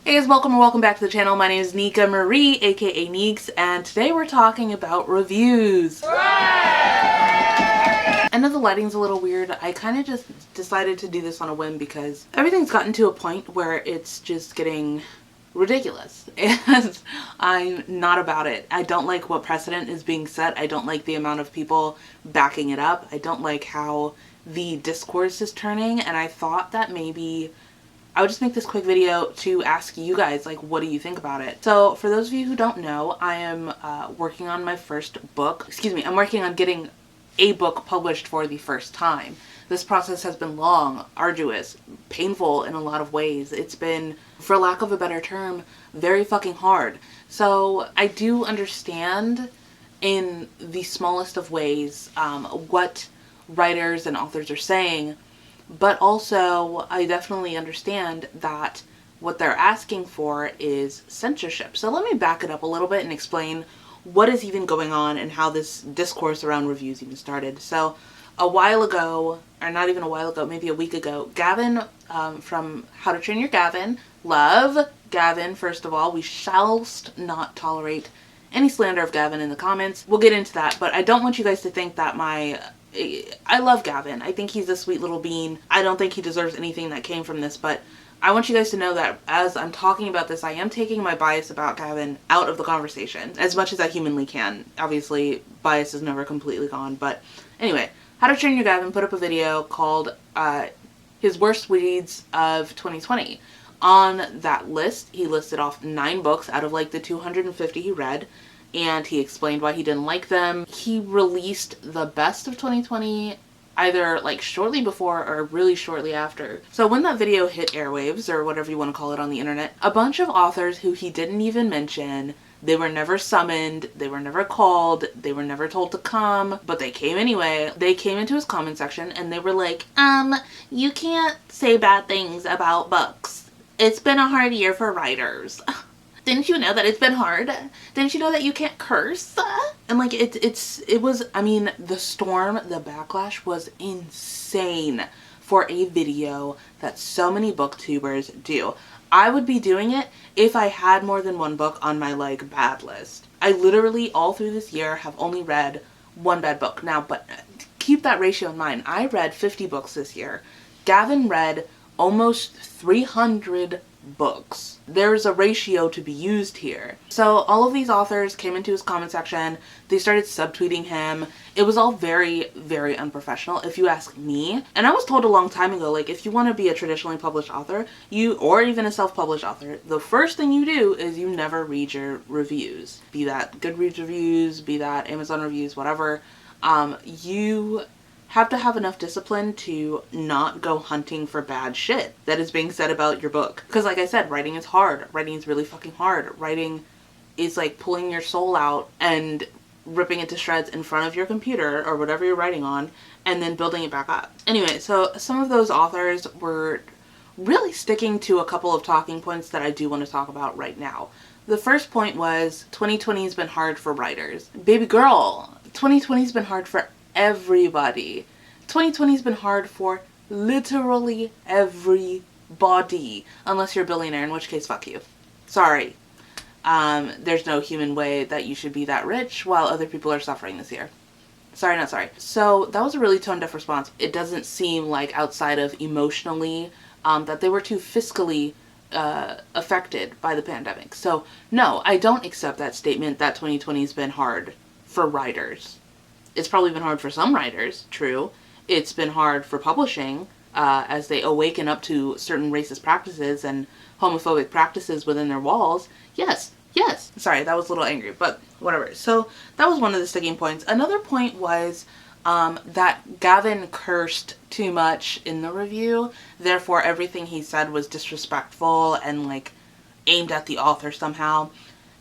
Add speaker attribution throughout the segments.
Speaker 1: Hey guys, welcome or welcome back to the channel. My name is Nika Marie, aka Neeks, and today we're talking about reviews. I know the lighting's a little weird. I kind of just decided to do this on a whim because everything's gotten to a point where it's just getting ridiculous and I'm not about it. I don't like what precedent is being set. I don't like the amount of people backing it up. I don't like how the discourse is turning, and I thought that maybe I would just make this quick video to ask you guys, like, what do you think about it? So for those of you who don't know, I am working on my first book. I'm working on getting a book published for the first time. This process has been long, arduous, painful in a lot of ways. It's been, for lack of a better term, very fucking hard. So I do understand in the smallest of ways what writers and authors are saying, but also I definitely understand that what they're asking for is censorship. So let me back it up a little bit and explain what is even going on and how this discourse around reviews even started. So a while ago, or not even a while ago, maybe a week ago, Gavin from How to Train Your Gavin, love Gavin, first of all. We shall not tolerate any slander of Gavin in the comments. We'll get into that, but I don't want you guys to think that I love Gavin. I think he's a sweet little bean. I don't think he deserves anything that came from this, but I want you guys to know that as I'm talking about this, I am taking my bias about Gavin out of the conversation as much as I humanly can. Obviously, bias is never completely gone, but anyway, How to Train Your Gavin put up a video called his worst reads of 2020. On that list, he listed off 9 books out of like the 250 he read, and he explained why he didn't like them. He released the best of 2020 either like shortly before or really shortly after. So when that video hit airwaves, or whatever you want to call it on the internet, a bunch of authors who he didn't even mention, they were never summoned, they were never called, they were never told to come, but they came anyway. They came into his comment section and they were like, you can't say bad things about books. It's been a hard year for writers. Didn't you know that it's been hard? Didn't you know that you can't curse? And like, it was, I mean, the storm, the backlash was insane for a video that so many booktubers do. I would be doing it if I had more than one book on my like bad list. I literally all through this year have only read one bad book. Now, but keep that ratio in mind. I read 50 books this year. Gavin read almost 300 books. There's a ratio to be used here. So all of these authors came into his comment section. They started subtweeting him. It was all very, very unprofessional, if you ask me. And I was told a long time ago, like, if you want to be a traditionally published author, or even a self-published author, the first thing you do is you never read your reviews. Be that Goodreads reviews, be that Amazon reviews, whatever. You have to have enough discipline to not go hunting for bad shit that is being said about your book. Because like I said, writing is hard. Writing is really fucking hard. Writing is like pulling your soul out and ripping it to shreds in front of your computer or whatever you're writing on, and then building it back up. Anyway, so some of those authors were really sticking to a couple of talking points that I do want to talk about right now. The first point was 2020 has been hard for writers. Baby girl, 2020 has been hard for everybody. 2020 has been hard for literally everybody, unless you're a billionaire, in which case fuck you. Sorry. There's no human way that you should be that rich while other people are suffering this year. Sorry, not sorry. So that was a really tone-deaf response. It doesn't seem like, outside of emotionally, that they were too fiscally affected by the pandemic. So no, I don't accept that statement that 2020 has been hard for writers. It's probably been hard for some writers, true. It's been hard for publishing as they awaken up to certain racist practices and homophobic practices within their walls. Yes, yes. Sorry, that was a little angry, but whatever. So that was one of the sticking points. Another point was that Gavin cursed too much in the review. Therefore, everything he said was disrespectful and like aimed at the author somehow.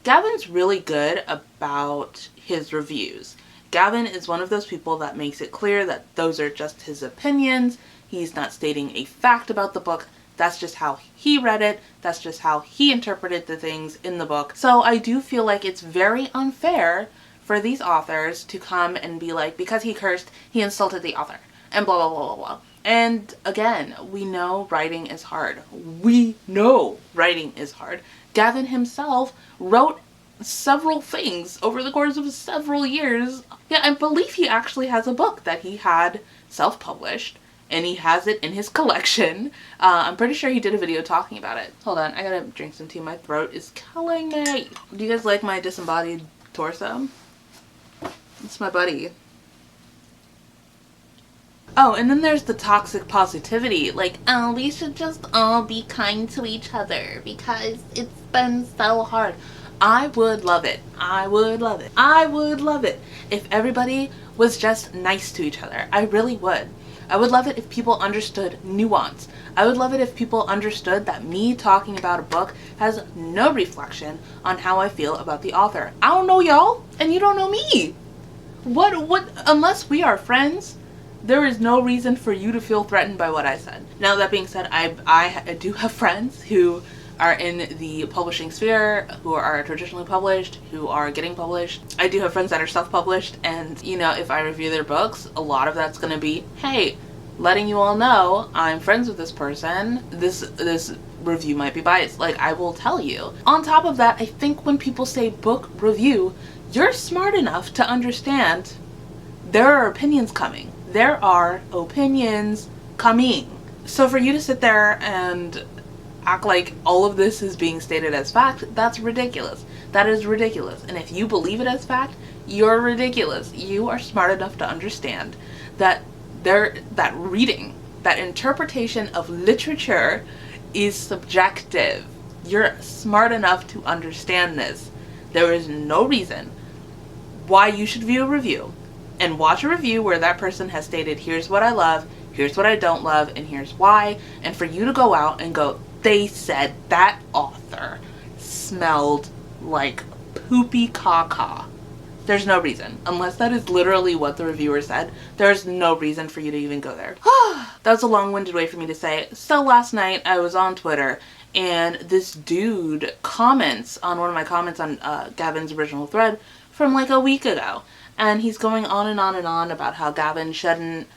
Speaker 1: Gavin's really good about his reviews. Gavin is one of those people that makes it clear that those are just his opinions. He's not stating a fact about the book. That's just how he read it. That's just how he interpreted the things in the book. So I do feel like it's very unfair for these authors to come and be like, because he cursed, he insulted the author, and blah, blah, blah, blah, blah. And again, we know writing is hard. We know writing is hard. Gavin himself wrote several things over the course of several years. Yeah, I believe he actually has a book that he had self-published, and he has it in his collection. I'm pretty sure he did a video talking about it. Hold on, I gotta drink some tea. My throat is killing me. Do you guys like my disembodied torso? It's my buddy. Oh, and then there's the toxic positivity. Like, oh, we should just all be kind to each other because it's been so hard. I would love it. I would love it. I would love it if everybody was just nice to each other. I really would. I would love it if people understood nuance. I would love it if people understood that me talking about a book has no reflection on how I feel about the author. I don't know y'all, and you don't know me. What, unless we are friends, there is no reason for you to feel threatened by what I said. Now, that being said, I do have friends who are in the publishing sphere, who are traditionally published, who are getting published. I do have friends that are self-published, and you know, if I review their books, a lot of that's gonna be, hey, letting you all know I'm friends with this person. This review might be biased. Like, I will tell you. On top of that, I think when people say book review, you're smart enough to understand there are opinions coming. There are opinions coming. So for you to sit there and act like all of this is being stated as fact, that's ridiculous. That is ridiculous. And if you believe it as fact, you're ridiculous. You are smart enough to understand that that reading, that interpretation of literature is subjective. You're smart enough to understand this. There is no reason why you should view a review and watch a review where that person has stated, here's what I love, here's what I don't love, and here's why, and for you to go out and go, they said that author smelled like poopy caca. There's no reason. Unless that is literally what the reviewer said, there's no reason for you to even go there. That was a long-winded way for me to say, so last night I was on Twitter, and this dude comments on one of my comments on Gavin's original thread from like a week ago. And he's going on and on and on about how Gavin shouldn't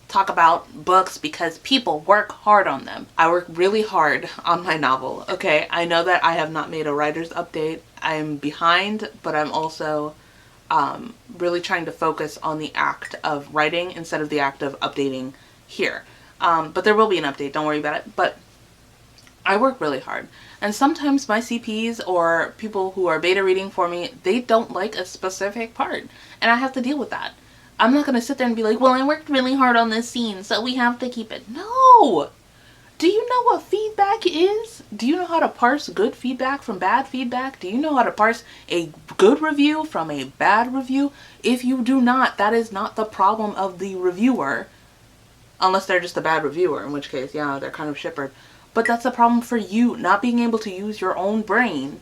Speaker 1: talk about books because people work hard on them. I work really hard on my novel, okay? I know that I have not made a writer's update. I'm behind, but I'm also really trying to focus on the act of writing instead of the act of updating here. But there will be an update, don't worry about it. But I work really hard. And sometimes my CPs or people who are beta reading for me, they don't like a specific part. And I have to deal with that. I'm not going to sit there and be like, well, I worked really hard on this scene, so we have to keep it. No! Do you know what feedback is? Do you know how to parse good feedback from bad feedback? Do you know how to parse a good review from a bad review? If you do not, that is not the problem of the reviewer. Unless they're just a bad reviewer, in which case, yeah, they're kind of shippered. But that's a problem for you, not being able to use your own brain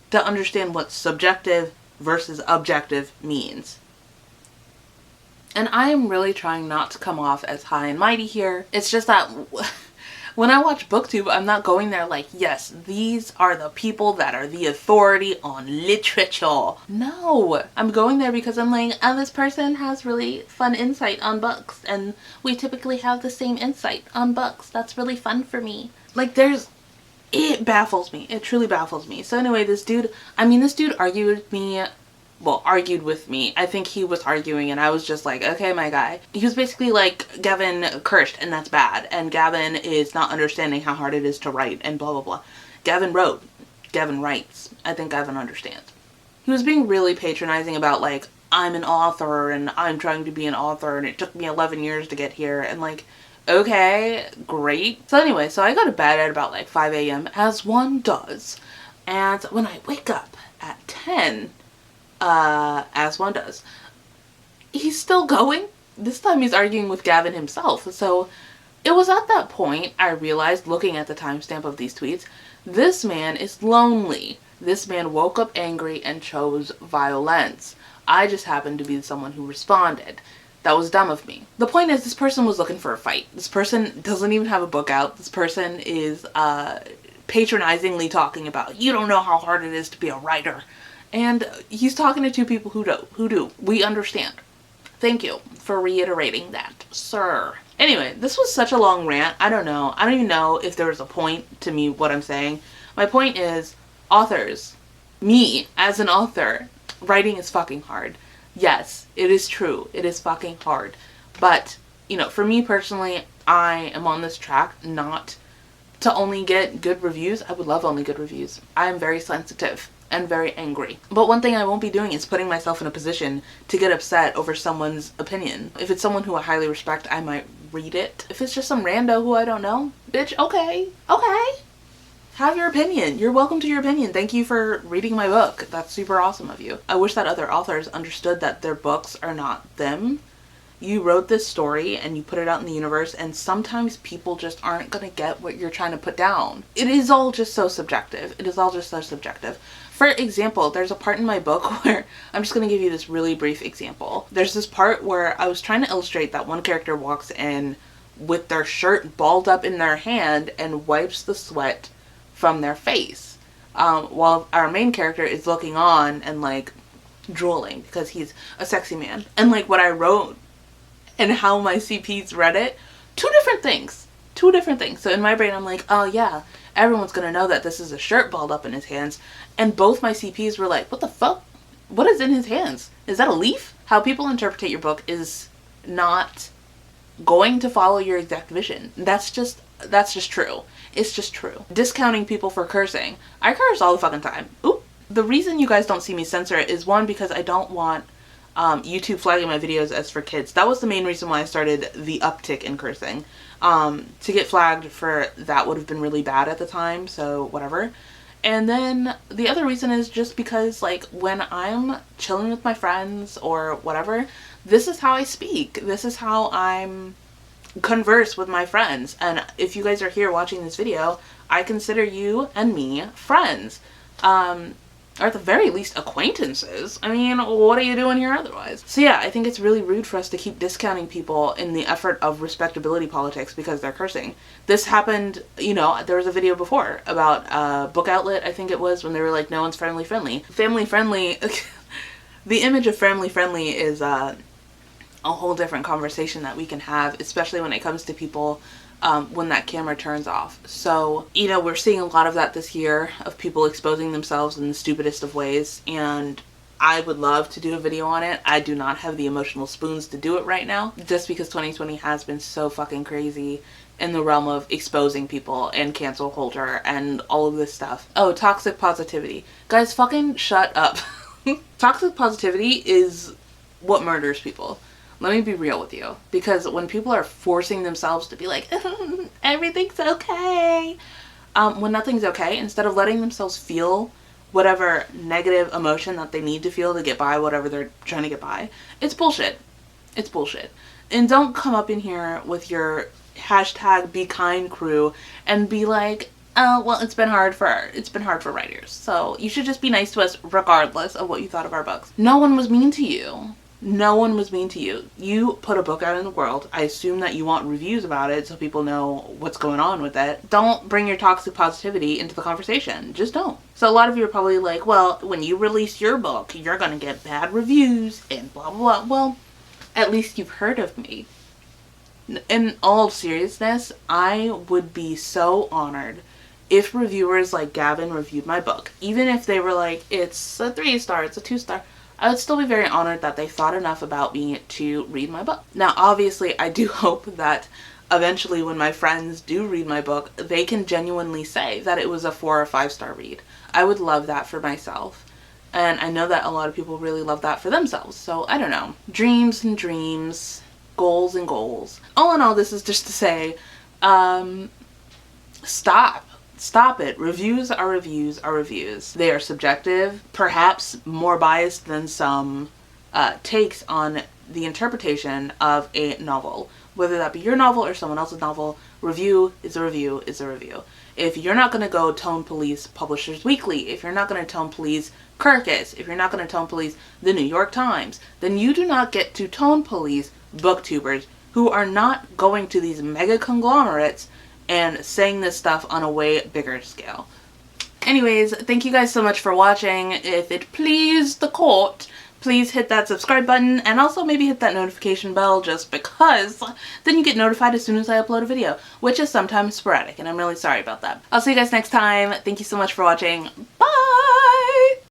Speaker 1: to understand what subjective versus objective means. And I am really trying not to come off as high and mighty here. It's just that when I watch BookTube, I'm not going there like, yes, these are the people that are the authority on literature. No, I'm going there because I'm like, oh, this person has really fun insight on books, and we typically have the same insight on books. That's really fun for me. Like, it baffles me. It truly baffles me. So anyway, this dude argued with me. I think he was arguing and I was just like, okay, my guy. He was basically like, Gavin cursed and that's bad. And Gavin is not understanding how hard it is to write and blah, blah, blah. Gavin wrote. Gavin writes. I think Gavin understands. He was being really patronizing about like, I'm an author and I'm trying to be an author and it took me 11 years to get here. And like, okay, great. So anyway, so I go to bed at about like 5 a.m. as one does. And when I wake up at 10, as one does, he's still going. This time he's arguing with Gavin himself. So it was at that point I realized, looking at the timestamp of these tweets, this man is lonely. This man woke up angry and chose violence. I just happened to be someone who responded. That was dumb of me. The point is, this person was looking for a fight. This person doesn't even have a book out. This person is patronizingly talking about, you don't know how hard it is to be a writer. And he's talking to two people who do. We understand. Thank you for reiterating that, sir. Anyway, this was such a long rant. I don't know. I don't even know if there was a point to me what I'm saying. My point is, authors, me as an author, writing is fucking hard. Yes, it is true. It is fucking hard. But, you know, for me personally, I am on this track not to only get good reviews. I would love only good reviews. I am very sensitive and very angry. But one thing I won't be doing is putting myself in a position to get upset over someone's opinion. If it's someone who I highly respect, I might read it. If it's just some rando who I don't know, bitch, okay. Have your opinion. You're welcome to your opinion. Thank you for reading my book. That's super awesome of you. I wish that other authors understood that their books are not them. You wrote this story and you put it out in the universe, and sometimes people just aren't gonna get what you're trying to put down. It is all just so subjective. It is all just so subjective. For example, there's a part in my book where, I'm just gonna give you this really brief example. There's this part where I was trying to illustrate that one character walks in with their shirt balled up in their hand and wipes the sweat from their face, while our main character is looking on and like drooling because he's a sexy man. And like what I wrote and how my CPs read it, two different things. So in my brain I'm like, oh yeah, everyone's gonna know that this is a shirt balled up in his hands. And both my CPs were like, what the fuck? What is in his hands? Is that a leaf? How people interpret your book is not going to follow your exact vision. That's just true. It's just true. Discounting people for cursing. I curse all the fucking time. Oop. The reason you guys don't see me censor it is, one, because I don't want YouTube flagging my videos as for kids. That was the main reason why I started the uptick in cursing. To get flagged for that would have been really bad at the time, so whatever. And then the other reason is just because, like, when I'm chilling with my friends or whatever, this is how I speak. This is how I'm converse with my friends. And if you guys are here watching this video, I consider you and me friends. Or at the very least acquaintances. I mean, what are you doing here otherwise? So yeah, I think it's really rude for us to keep discounting people in the effort of respectability politics because they're cursing. This happened, you know, there was a video before about a book outlet, I think it was, when they were like, no one's family friendly. Family friendly, the image of family friendly is a whole different conversation that we can have, especially when it comes to people when that camera turns off. So, you know, we're seeing a lot of that this year, of people exposing themselves in the stupidest of ways, and I would love to do a video on it. I do not have the emotional spoons to do it right now, just because 2020 has been so fucking crazy in the realm of exposing people and cancel culture and all of this stuff. Oh, toxic positivity. Guys, fucking shut up. Toxic positivity is what murders people. Let me be real with you, because when people are forcing themselves to be like, everything's okay, when nothing's okay, instead of letting themselves feel whatever negative emotion that they need to feel to get by whatever they're trying to get by, it's bullshit. It's bullshit. And don't come up in here with your hashtag be kind crew and be like, oh, well, it's been hard for writers, so you should just be nice to us regardless of what you thought of our books. No one was mean to you. No one was mean to you. You put a book out in the world. I assume that you want reviews about it so people know what's going on with it. Don't bring your toxic positivity into the conversation. Just don't. So a lot of you are probably like, well, when you release your book, you're gonna get bad reviews and blah, blah, blah. Well, at least you've heard of me. In all seriousness, I would be so honored if reviewers like Gavin reviewed my book. Even if they were like, it's a 3-star, it's a 2-star. I would still be very honored that they thought enough about me to read my book. Now, obviously, I do hope that eventually when my friends do read my book, they can genuinely say that it was a 4 or 5-star read. I would love that for myself. And I know that a lot of people really love that for themselves. So, I don't know. Dreams and dreams. Goals and goals. All in all, this is just to say, stop. Stop it. Reviews are reviews are reviews. They are subjective, perhaps more biased than some takes on the interpretation of a novel. Whether that be your novel or someone else's novel, review is a review is a review. If you're not going to go tone police Publishers Weekly, if you're not going to tone police Kirkus, if you're not going to tone police the New York Times, then you do not get to tone police booktubers who are not going to these mega conglomerates and saying this stuff on a way bigger scale. Anyways, thank you guys so much for watching. If it please the court, please hit that subscribe button and also maybe hit that notification bell just because then you get notified as soon as I upload a video, which is sometimes sporadic and I'm really sorry about that. I'll see you guys next time. Thank you so much for watching. Bye!